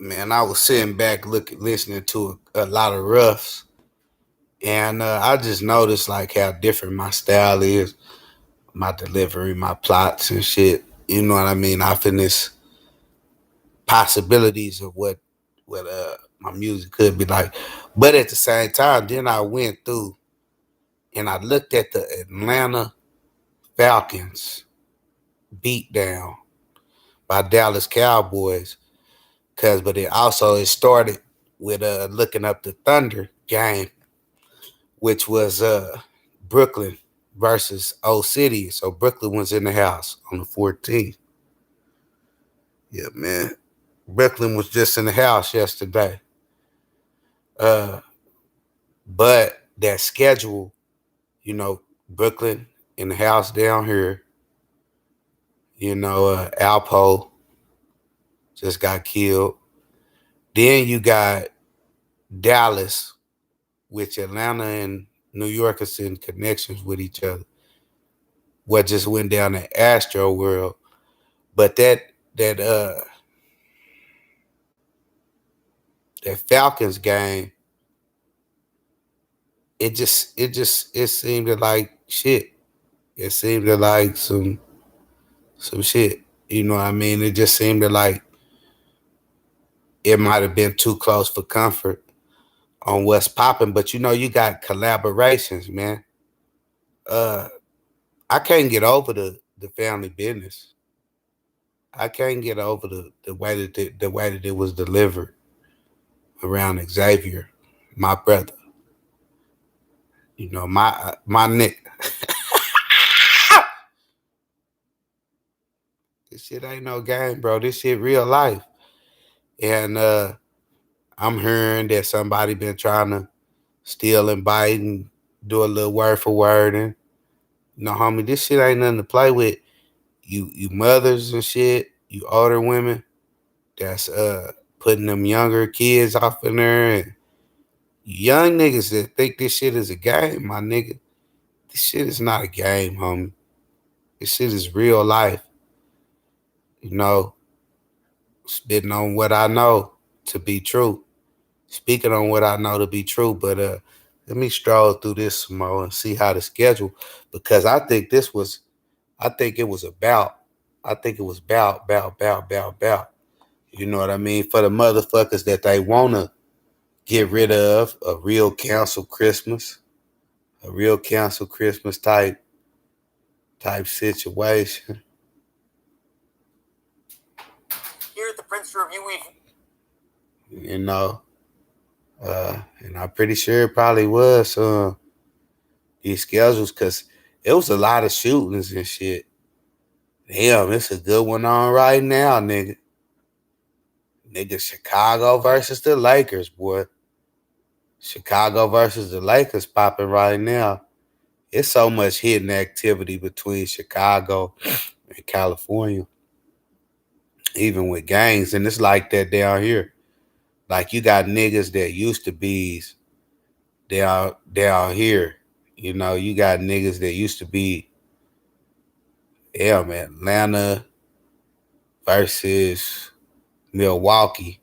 Man, I was sitting back listening to a lot of roughs, and I just noticed like how different my style is, my delivery, my plots and shit. You know what I mean? I this possibilities of what my music could be like, but at the same time, then I went through and I looked at the Atlanta Falcons beatdown by Dallas Cowboys, but it started with looking up the Thunder game, which was Brooklyn versus Old City. So Brooklyn was in the house on the 14th. Yeah, man. Brooklyn was just in the house yesterday. Uh, but that schedule, Brooklyn in the house down here, Alpo just got killed. Then you got Dallas, which Atlanta and New York is in connections with each other. What just went down in Astro World. But that that Falcons game, it seemed like shit. It seemed like some shit. You know what I mean? It just seemed like it might have been too close for comfort on what's popping. But you got collaborations, man. Uh I can't get over the family business. I can't get over the way the way that it was delivered around Xavier, my brother. My Nick. This shit ain't no game, bro. This shit real life. And I'm hearing that somebody been trying to steal and bite and do a little word for word. And homie, this shit ain't nothing to play with. You mothers and shit, you older women that's putting them younger kids off in there, and young niggas that think this shit is a game, my nigga. This shit is not a game, homie. This shit is real life. You know, spitting on what I know to be true. Speaking on what I know to be true, but let me stroll through this some more and see how the schedule, because I think it was about I think it was about. You know what I mean? For the motherfuckers that they wanna get rid of a real cancel Christmas, a real cancel Christmas type situation. Here at the Prince Review, you know, and I'm pretty sure it probably was these schedules, because it was a lot of shootings and shit. Damn, it's a good one on right now, nigga. Nigga, Chicago versus the Lakers, boy. Chicago versus the Lakers popping right now. It's so much hidden activity between Chicago and California, even with gangs, and it's like that down here. Like you got niggas that used to be down here. You got niggas that used to be Atlanta versus Milwaukee.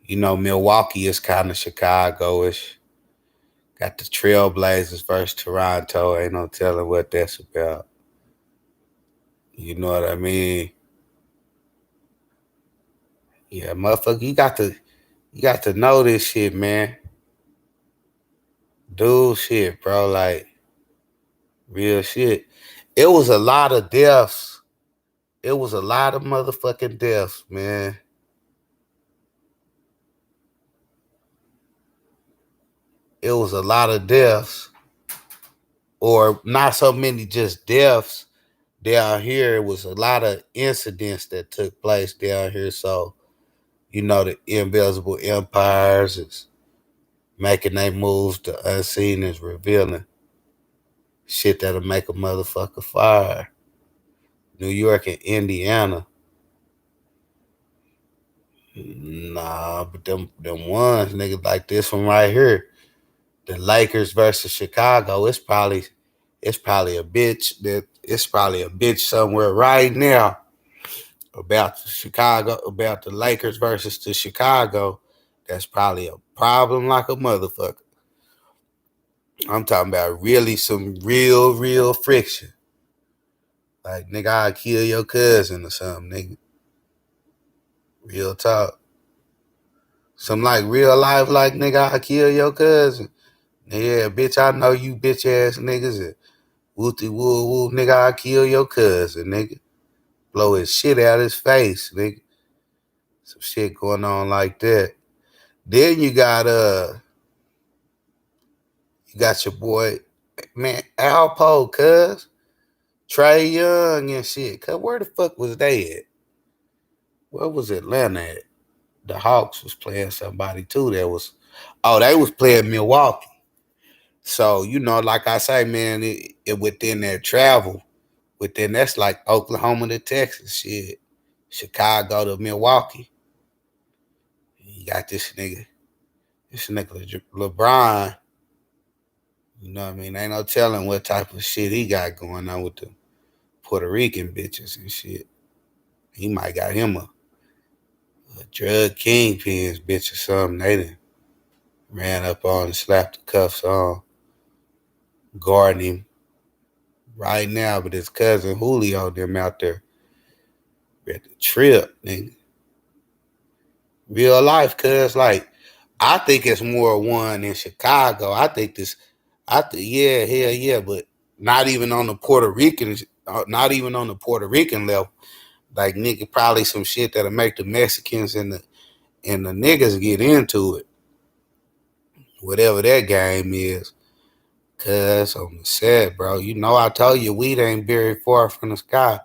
Milwaukee is kind of Chicago-ish. Got the Trailblazers versus Toronto. Ain't no telling what that's about. You know what I mean? Yeah, motherfucker, you got to know this shit, man. Dude shit, bro. Like real shit. It was a lot of deaths. It was a lot of motherfucking deaths, man. It was a lot of deaths. Or not so many just deaths down here. It was a lot of incidents that took place down here. So, the invisible empires is making their moves, the unseen is revealing shit that'll make a motherfucker fire. New York and Indiana. Nah, but them ones, niggas like this one right here. The Lakers versus Chicago. It's probably a bitch somewhere right now about Chicago, about the Lakers versus the Chicago, that's probably a problem like a motherfucker. I'm talking about really some real friction. Like nigga, I'll kill your cousin or something, nigga. Real talk. Some like real life, like nigga, I'll kill your cousin. Yeah, bitch, I know you bitch ass niggas. And wooty woo woo, nigga, I'll kill your cousin, nigga. Blow his shit out his face, nigga. Some shit going on like that. Then you got your boy, man, Alpo, cuz. Trey Young and shit. Cuz where the fuck was they at? Where was Atlanta at? The Hawks was playing somebody too that was, oh, they was playing Milwaukee. So, like I say, man, it within that travel, within that's like Oklahoma to Texas, shit. Chicago to Milwaukee. You got this nigga LeBron. You know what I mean? Ain't no telling what type of shit he got going on with the Puerto Rican bitches and shit. He might got him a drug kingpin's bitch or something. They done ran up on and slapped the cuffs on, guarding him right now. But his cousin Julio them out there at the trip, nigga. Real life, cuz like I think it's more one in Chicago. Yeah, hell yeah, but not even on the Puerto Rican, not even on the Puerto Rican level. Like nigga, probably some shit that'll make the Mexicans and the niggas get into it, whatever that game is. Cuz on the set, bro, I told you weed ain't buried far from the sky.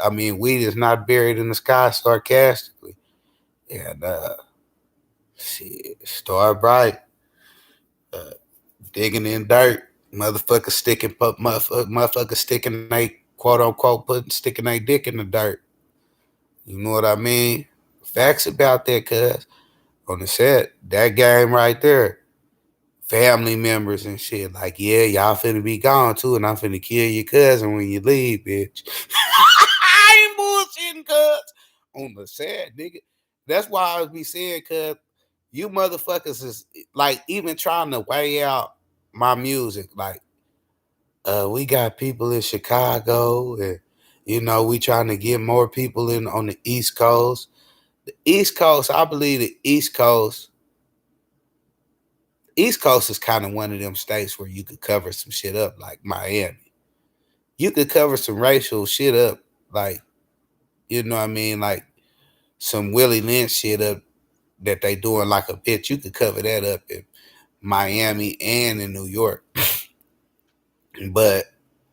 I mean, weed is not buried in the sky sarcastically. And shit, start bright, uh, digging in dirt, motherfuckers sticking they quote unquote sticking they dick in the dirt. You know what I mean? Facts about that, cuz on the set, that game right there, family members and shit. Like, yeah, y'all finna be gone too, and I'm finna kill your cousin when you leave, bitch. I ain't bullshitting, cuz. On the set, nigga. That's why I was be saying, cuz, you motherfuckers is like even trying to weigh out my music. Like, we got people in Chicago, and we trying to get more people in on the East Coast. The East Coast, I believe the East Coast is kind of one of them states where you could cover some shit up, like Miami. You could cover some racial shit up, like, you know what I mean, like some Willie Lynch shit up that they doing like a bitch. You could cover that up in Miami and in New York. But,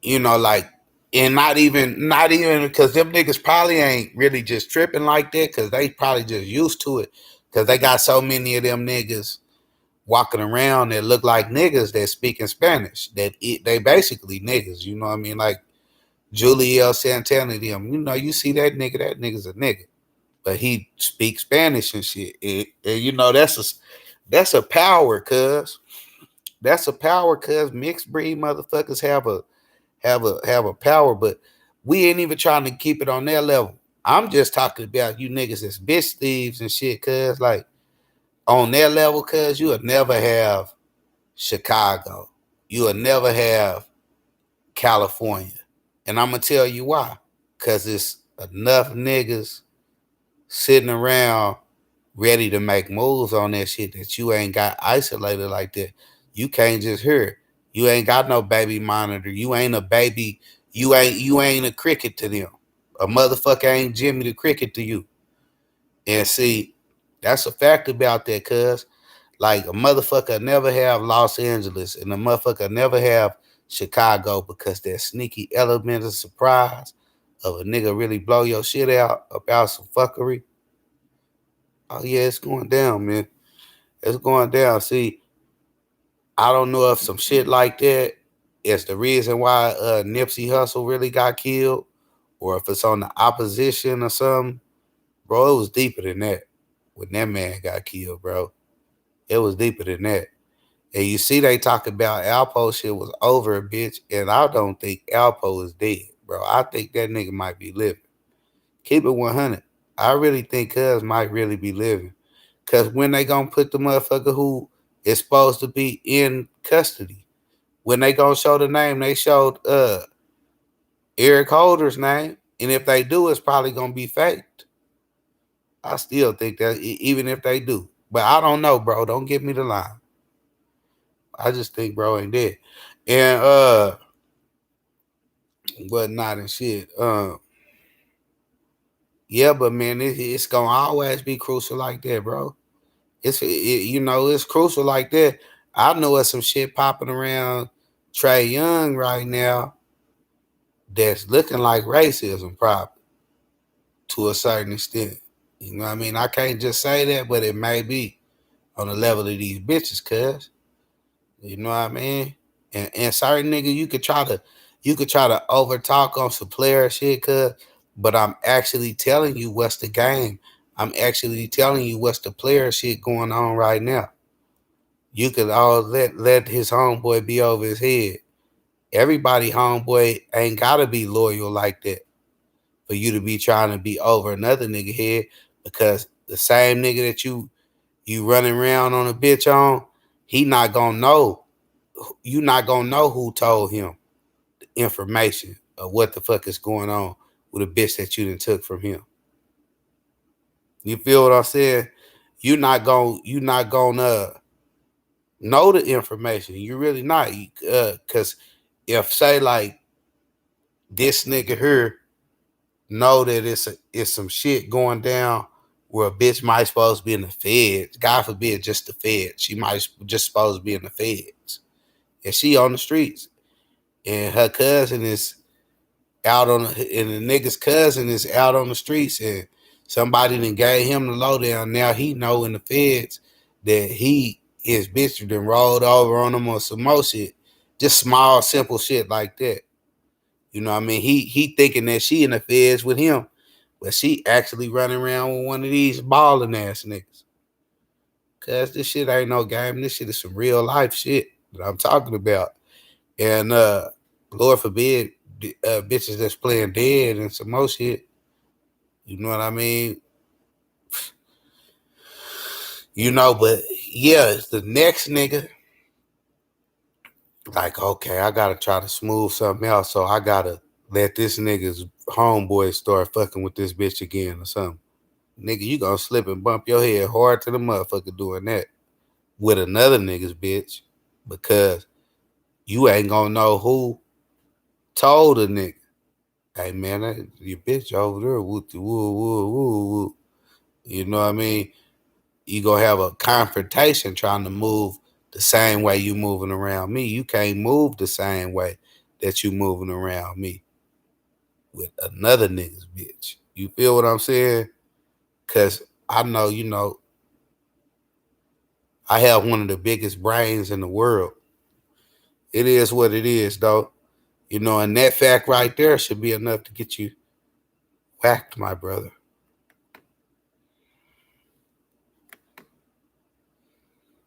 like, and not even because them niggas probably ain't really just tripping like that because they probably just used to it because they got so many of them niggas walking around that look like niggas that speaking Spanish. They basically niggas, you know what I mean? Like Julio Santana, them. You see that nigga's a nigga, but he speaks Spanish and shit. And that's a power, cuz that's a power, cuz mixed breed motherfuckers have a power, but we ain't even trying to keep it on that level. I'm just talking about you niggas as bitch thieves and shit, cuz like on that level, cuz you'll never have Chicago. You'll never have California. And I'm gonna tell you why. Cause it's enough niggas sitting around ready to make moves on that shit that you ain't got isolated like that. You can't just hear it. You ain't got no baby monitor. You ain't a baby. You ain't a cricket to them. A motherfucker ain't Jimmy the Cricket to you. And see, that's a fact about that, cuz. Like a motherfucker never have Los Angeles and a motherfucker never have Chicago because that sneaky element of surprise of a nigga really blow your shit out about some fuckery. Oh yeah, it's going down, man. It's going down. See, I don't know if some shit like that is the reason why Nipsey Hussle really got killed, or if it's on the opposition or something. Bro, it was deeper than that when that man got killed, bro. It was deeper than that. And you see, they talk about Alpo shit was over, bitch. And I don't think Alpo is dead, bro. I think that nigga might be living. Keep it 100. I really think Cuz might really be living. Cause when they gonna put the motherfucker who is supposed to be in custody, when they gonna show the name, they showed Eric Holder's name, and if they do, it's probably gonna be faked. I still think that even if they do, but I don't know, bro. Don't give me the line. I just think bro ain't dead, and whatnot and shit. Yeah, but man, it's gonna always be crucial like that, bro. It's crucial like that. I know it's some shit popping around Trey Young right now that's looking like racism, probably to a certain extent. You know what I mean? I can't just say that, but it may be on the level of these bitches, cuz. You know what I mean? And certain nigga, you could try to over talk on some player shit, cuz, but I'm actually telling you what's the game. I'm actually telling you what's the player shit going on right now. You could all let his homeboy be over his head. Everybody homeboy ain't gotta be loyal like that for you to be trying to be over another nigga head, because the same nigga that you running around on a bitch on, he not gonna know. You not gonna know who told him the information of what the fuck is going on with a bitch that you done took from him. You feel what I'm saying? You not gonna know the information. You really not. Cause if say like this nigga here know that it's some shit going down where a bitch might supposed to be in the feds. God forbid, just the feds. She might just supposed to be in the feds, and she on the streets, and her cousin is out on, and the nigga's cousin is out on the streets, and somebody done gave him the lowdown. Now he know in the feds that his bitch done rolled over on him or some more shit, just small simple shit like that. You know what I mean? He thinking that she in the feds with him, but she actually running around with one of these balling ass niggas. Cause this shit ain't no game. This shit is some real life shit that I'm talking about. And Lord forbid, bitches that's playing dead and some more shit. You know what I mean? But yeah, it's the next nigga. Like, okay, I gotta try to smooth something else, so I gotta let this nigga's homeboy start fucking with this bitch again or something. Nigga, you gonna slip and bump your head hard to the motherfucker doing that with another nigga's bitch, because you ain't gonna know who told a nigga, hey man, your bitch over there, woo, woo, woo, woo, woo. You know what I mean? You gonna have a confrontation trying to move the same way you moving around me. You can't move the same way that you moving around me with another nigga's bitch. You feel what I'm saying? Cause I know, I have one of the biggest brains in the world. It is what it is, though. And that fact right there should be enough to get you whacked, my brother.